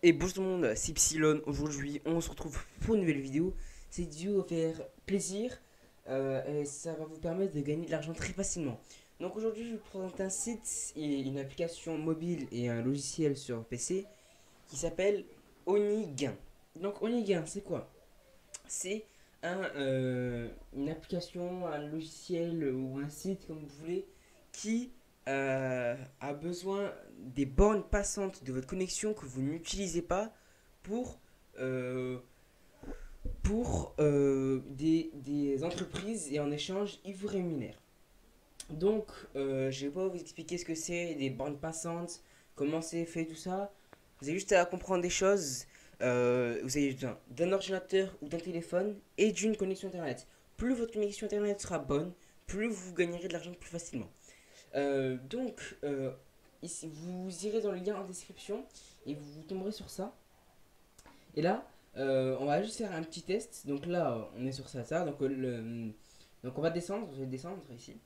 Et bonjour tout le monde, c'est Psylon. Aujourd'hui, on se retrouve pour une nouvelle vidéo. Cette vidéo va faire plaisir et ça va vous permettre de gagner de l'argent très facilement. Donc aujourd'hui, je vous présente un site et une application mobile et un logiciel sur PC qui s'appelle Onigain. Donc Onigain, c'est quoi? C'est une application, un logiciel ou un site comme vous voulez qui a besoin des bornes passantes de votre connexion que vous n'utilisez pas pour, euh, des entreprises et en échange ils vous rémunèrent. Donc je vais pas vous expliquer ce que c'est des bornes passantes, comment c'est fait tout ça. Vous avez juste à comprendre des choses. Vous avez besoin d'un ordinateur ou d'un téléphone et d'une connexion internet. Plus votre connexion internet sera bonne, plus vous gagnerez de l'argent plus facilement. Ici, vous irez dans le lien en description et vous tomberez sur ça. Et là, on va juste faire un petit test. Donc là, on est sur ça. Donc on va descendre, je vais descendre ici.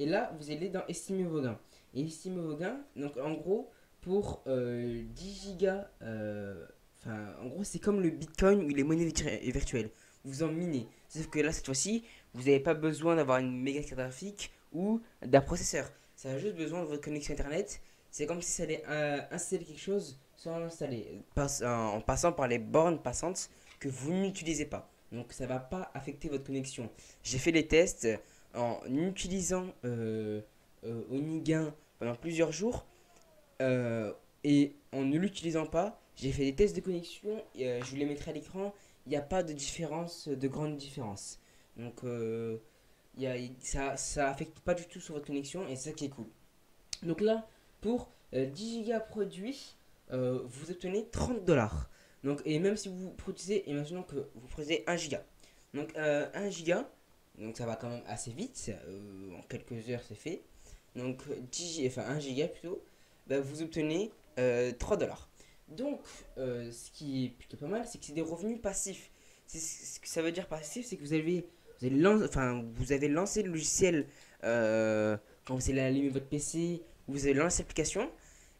Et là, vous allez dans estimer vos gains. Et estimer vos gains, donc en gros, pour 10 gigas, en gros, c'est comme le bitcoin ou les monnaies virtuelles. Vous en minez. Sauf que là, cette fois-ci, vous n'avez pas besoin d'avoir une méga carte graphique ou d'un processeur. Ça a juste besoin de votre connexion internet. C'est comme si ça allait installer quelque chose sans l'installer, en passant par les bornes passantes que vous n'utilisez pas. Donc ça ne va pas affecter votre connexion. J'ai fait les tests en utilisant Onigain pendant plusieurs jours et en ne l'utilisant pas, j'ai fait des tests de connexion et je vous les mettrai à l'écran. Il n'y a pas de différence, de grande différence. Donc ça affecte pas du tout sur votre connexion et c'est ça qui est cool. Donc là, pour 10 gigas produits, vous obtenez 30 dollars. Donc, et même si vous produisez, imaginons que vous produisez 1 giga. Donc 1 giga, donc ça va quand même assez vite, en quelques heures c'est fait. Donc 1 giga plutôt, bah, vous obtenez 3 dollars. Donc ce qui est plutôt pas mal, c'est que c'est des revenus passifs. Ce que ça veut dire passif, c'est que vous avez lancé le logiciel quand vous allez allumer votre PC, vous allez lancer l'application,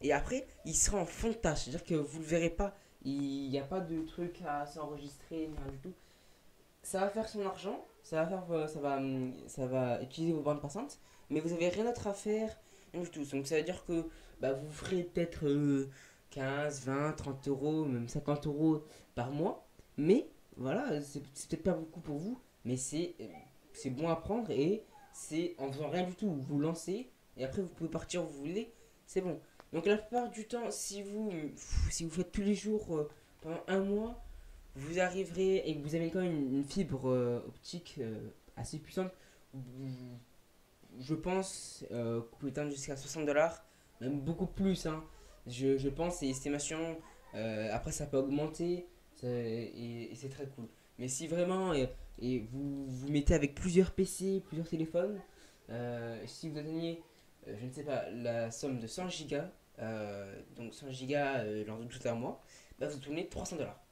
et après il sera en fond de tâche, c'est-à-dire que vous ne le verrez pas, il n'y a pas de truc à s'enregistrer, rien du tout. Ça va faire son argent, ça va utiliser vos bandes passantes, mais vous avez rien d'autre à faire, rien du tout. Donc ça veut dire que bah, vous ferez peut-être 15, 20, 30 euros, même 50 euros par mois, mais voilà, c'est peut-être pas beaucoup pour vous, mais c'est bon à prendre et c'est en faisant rien du tout. Vous lancez et après vous pouvez partir où vous voulez, c'est bon. Donc la plupart du temps, si vous faites tous les jours pendant un mois, vous arriverez et vous avez quand même une fibre optique assez puissante. Je pense que vous pouvez atteindre jusqu'à 60 dollars, même beaucoup plus. Hein. Je pense, c'est estimation. Après, ça peut augmenter et c'est très cool. Mais si vraiment et vous vous mettez avec plusieurs PC, plusieurs téléphones, si vous atteignez, je ne sais pas, la somme de 100 gigas, donc 100 gigas lors de tout un mois, bah, vous obtenez 300 dollars.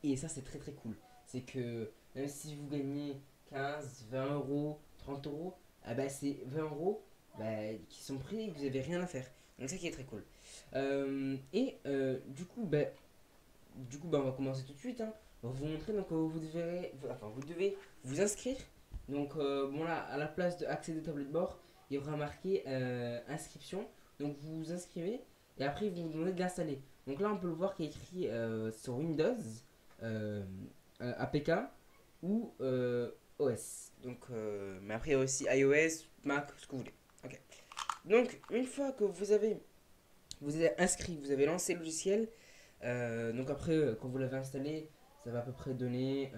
Et ça, c'est très très cool. C'est que même si vous gagnez 15, 20 euros, 30 euros, ah bah, c'est 20 euros bah, qui sont pris et que vous n'avez rien à faire. Donc, ça qui est très cool. Du coup, on va commencer tout de suite. Hein. On va vous montrer. Donc, vous devez vous inscrire. Donc, bon, là, à la place de accéder au tableau de bord, il y aura marqué inscription. Donc, vous vous inscrivez et après, ils vont vous demander de l'installer. Donc, là, on peut le voir qu'il est écrit sur Windows euh, APK ou OS. Donc, mais après, il y a aussi iOS, Mac, ce que vous voulez. Ok. Donc, une fois que vous avez inscrit, vous avez lancé le logiciel, donc après, quand vous l'avez installé, ça va à peu près donner.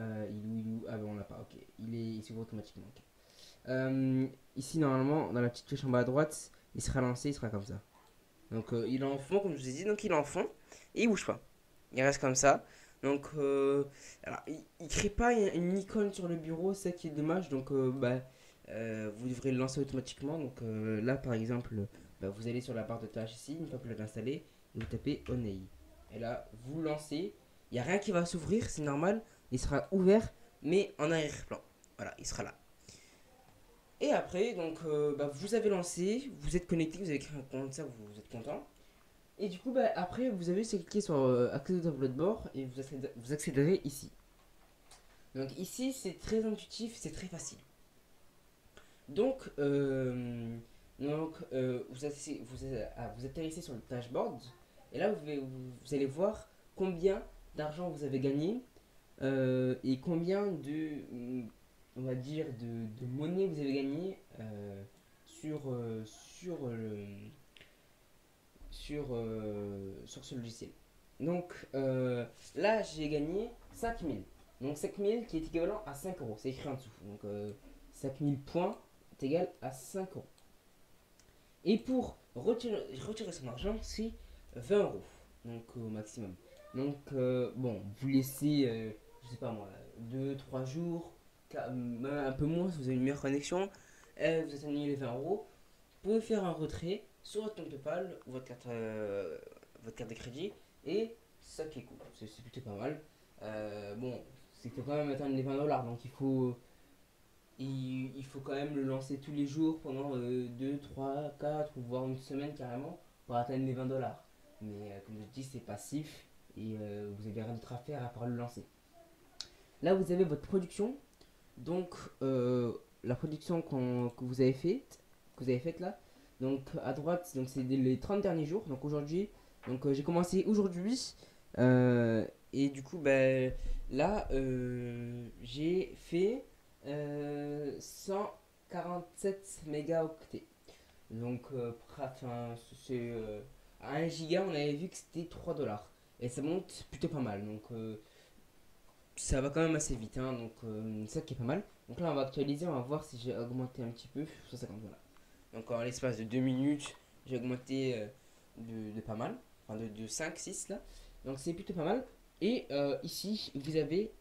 Ah bon, on l'a pas, ok. Il s'ouvre automatiquement. Ok. Ici, normalement, dans la petite flèche en bas à droite, il sera lancé, il sera comme ça. Donc, il est en fond, comme je vous ai dit, donc il est en fond et il bouge pas. Il reste comme ça. Donc, alors, il crée pas une icône sur le bureau, c'est ça qui est dommage. Donc, vous devrez le lancer automatiquement. Donc, là, par exemple, bah, vous allez sur la barre de tâches ici, une fois que vous l'avez installé, et vous tapez Onei. Et là, vous lancez. Il n'y a rien qui va s'ouvrir, c'est normal. Il sera ouvert, mais en arrière-plan. Voilà, il sera là. Et après, donc, bah, vous avez lancé, vous êtes connecté, vous avez créé un compte, ça, vous êtes content. Et du coup, bah, après, vous avez juste à cliquer sur accéder au tableau de bord et vous accéderez ici. Donc ici, c'est très intuitif, c'est très facile. Donc, vous atterrissez sur le dashboard et là, vous allez voir combien d'argent vous avez gagné et combien on va dire, de monnaie vous avez gagné sur ce logiciel. Donc là, j'ai gagné 5000. Donc 5000 qui est équivalent à 5 euros. C'est écrit en dessous. Donc 5000 points est égal à 5 euros. Et pour retirer son argent, c'est 20 euros. Donc au maximum. Donc bon, vous laissez, je sais pas moi, 2 3 jours, même un peu moins si vous avez une meilleure connexion. Vous atteignez les 20 euros. Vous pouvez faire un retrait sur votre compte PayPal ou votre carte de crédit. Et ça qui est cool. C'est plutôt pas mal. Bon, c'est qu'il faut quand même atteindre les 20 dollars. Donc il faut quand même le lancer tous les jours pendant 2, 3, 4 ou voire une semaine carrément pour atteindre les 20 dollars. Mais comme je dis, c'est passif et vous avez rien d'autre à faire à part le lancer. Là, vous avez votre production. Donc, la production que vous avez faite là. Donc, à droite, donc c'est les 30 derniers jours. Donc, aujourd'hui, donc j'ai commencé aujourd'hui. Et du coup, ben, là, j'ai fait 147 mégaoctets. Donc, c'est à 1 giga, on avait vu que c'était 3 dollars. Et ça monte plutôt pas mal. Donc, ça va quand même assez vite. Hein, donc, c'est ça qui est pas mal. Donc là, on va actualiser. On va voir si j'ai augmenté un petit peu. 150, voilà. Donc, en l'espace de 2 minutes, j'ai augmenté de pas mal. Enfin, de 5 6 là. Donc, c'est plutôt pas mal. Et ici, vous avez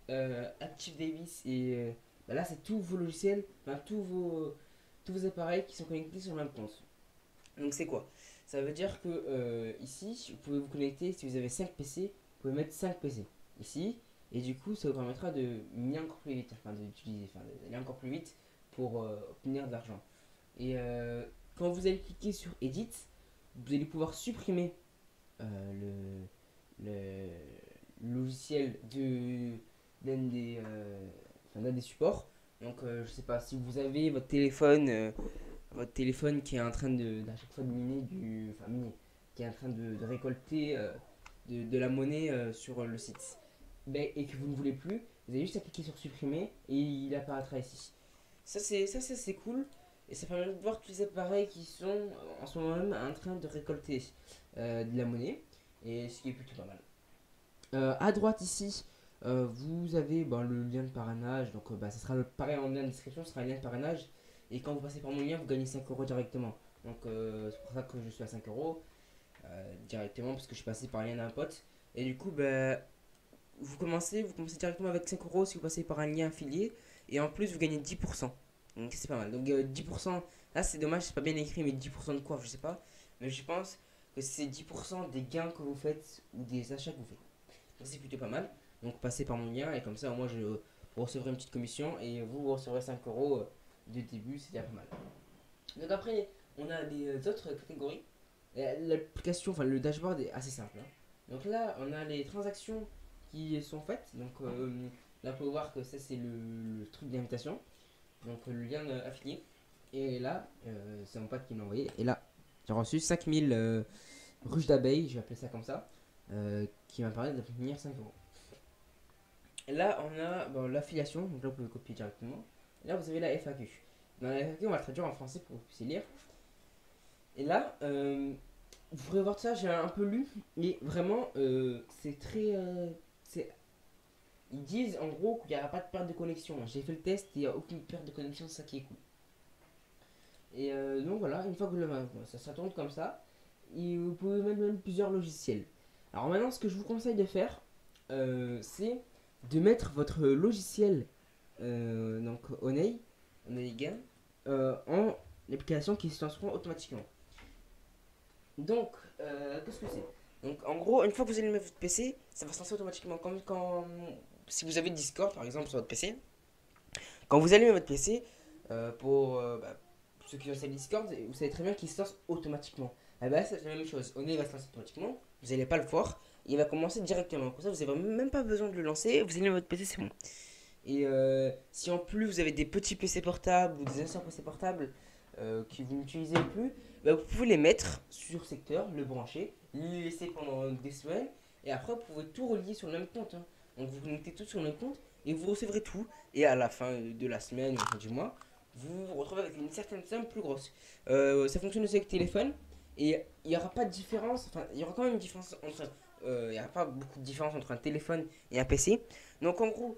Active Davis et bah là, c'est tous vos logiciels, enfin tous vos appareils qui sont connectés sur le même compte. Donc, c'est quoi? Ça veut dire que ici, vous pouvez vous connecter si vous avez 5 PC, vous pouvez mettre 5 PC ici. Et du coup, ça vous permettra de miner encore plus vite, enfin d'aller encore plus vite pour obtenir de l'argent. Et quand vous allez cliquer sur Edit, vous allez pouvoir supprimer le logiciel d'un des supports. Donc, je sais pas si vous avez votre téléphone qui est en train d'à chaque fois de miner qui est en train de récolter de la monnaie sur le site. Ben, et que vous ne voulez plus, vous avez juste à cliquer sur supprimer et il apparaîtra ici. Ça c'est cool et ça permet de voir tous les appareils qui sont en ce moment même en train de récolter de la monnaie et ce qui est plutôt pas mal. À droite ici, vous avez le lien de parrainage. Donc, ça sera pareil en lien de description, ce sera un lien de parrainage. Et quand vous passez par mon lien, vous gagnez 5 euros directement. Donc, c'est pour ça que je suis à 5 euros directement parce que je suis passé par le lien d'un pote. Et du coup, vous commencez directement avec 5 euros si vous passez par un lien affilié. Et en plus, vous gagnez 10%. Donc, c'est pas mal. Donc, 10%, là, c'est dommage, c'est pas bien écrit, mais 10% de quoi, je sais pas. Mais je pense que c'est 10% des gains que vous faites ou des achats que vous faites. Donc c'est plutôt pas mal. Donc passez par mon lien et comme ça, moi, vous recevrez une petite commission et vous recevrez 5 euros de début, c'est déjà pas mal. Donc après, on a les autres catégories. L'application, enfin le dashboard est assez simple. Hein. Donc là, on a les transactions qui sont faites. Donc là, vous pouvez voir que ça, c'est le truc d'invitation. Donc le lien affilié. Et là, c'est mon pote qui m'a envoyé. Et là, j'ai reçu 5000 ruches d'abeilles, je vais appeler ça comme ça, qui m'a permis d'obtenir 5 euros. Et là, on a l'affiliation, donc là vous pouvez copier directement. Et là, vous avez la FAQ. Dans la FAQ, on va traduire en français pour que vous puissiez lire. Et là, vous pourrez voir ça, j'ai un peu lu, mais vraiment, c'est très. Ils disent en gros qu'il n'y aura pas de perte de connexion. J'ai fait le test et il n'y a aucune perte de connexion, c'est ça qui est cool. Et donc voilà, une fois que ça tourne comme ça, et vous pouvez mettre même plusieurs logiciels. Alors maintenant, ce que je vous conseille de faire, c'est de mettre votre logiciel, donc Onei Game, en application qui se lanceront automatiquement. Donc, qu'est-ce que c'est? Donc, en gros, une fois que vous allez mettre votre PC, ça va se lancer automatiquement. Comme quand, si vous avez Discord, par exemple, sur votre PC, quand vous allumez votre PC, pour ceux qui ont installé Discord, vous savez très bien qu'il se lance automatiquement. Ah bah c'est la même chose. On va se lancer automatiquement. Vous n'allez pas le voir. Il va commencer directement. Comme ça, vous n'avez même pas besoin de le lancer. Vous allez dans votre PC, c'est bon. Et si en plus vous avez des petits PC portables ou des anciens PC portables que vous n'utilisez plus, bah, vous pouvez les mettre sur secteur, le brancher, les laisser pendant des semaines. Et après, vous pouvez tout relier sur le même compte, hein. Donc vous connectez tout sur le même compte et vous recevrez tout. Et à la fin de la semaine ou du mois, vous vous retrouvez avec une certaine somme plus grosse. Ça fonctionne aussi avec téléphone. Et il n'y aura pas de différence, enfin il y aura quand même une différence entre... il n'y aura pas beaucoup de différence entre un téléphone et un PC. Donc en gros,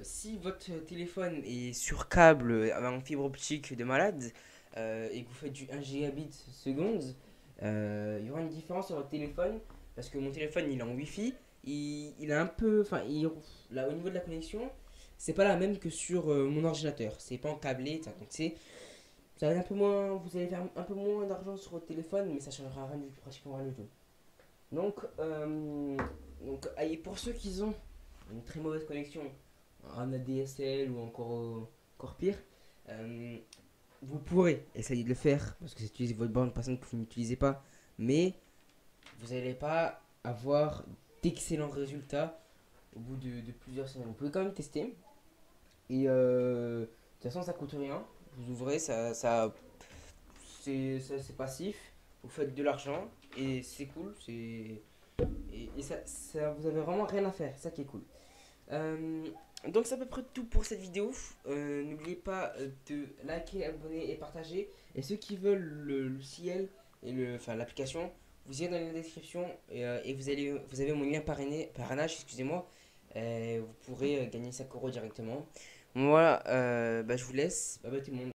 si votre téléphone est sur câble en fibre optique de malade et que vous faites du 1 gigabit seconde, il y aura une différence sur votre téléphone parce que mon téléphone il est en Wi-Fi, il a un peu, enfin là au niveau de la connexion, c'est pas la même que sur mon ordinateur, c'est pas en câblé, ça, donc c'est ça va être un peu moins, vous allez faire un peu moins d'argent sur votre téléphone, mais ça changera rien du tout, pratiquement rien du tout. Donc, pour ceux qui ont une très mauvaise connexion, un ADSL ou encore pire, euh, vous pourrez essayer de le faire parce que c'est utiliser votre bande passante que vous n'utilisez pas, mais vous n'allez pas avoir d'excellents résultats au bout de plusieurs semaines. Vous pouvez quand même tester et de toute façon ça coûte rien. Vous ouvrez, c'est passif, vous faites de l'argent et c'est cool, vous avez vraiment rien à faire, c'est ça qui est cool. Euh, donc c'est à peu près tout pour cette vidéo. N'oubliez pas de liker, abonner et partager. Et ceux qui veulent le ciel et enfin l'application, vous irez dans la description et vous avez mon lien parrainage, excusez-moi. Vous pourrez gagner 5 € directement. Voilà, bah, je vous laisse. Bye bye tout le monde.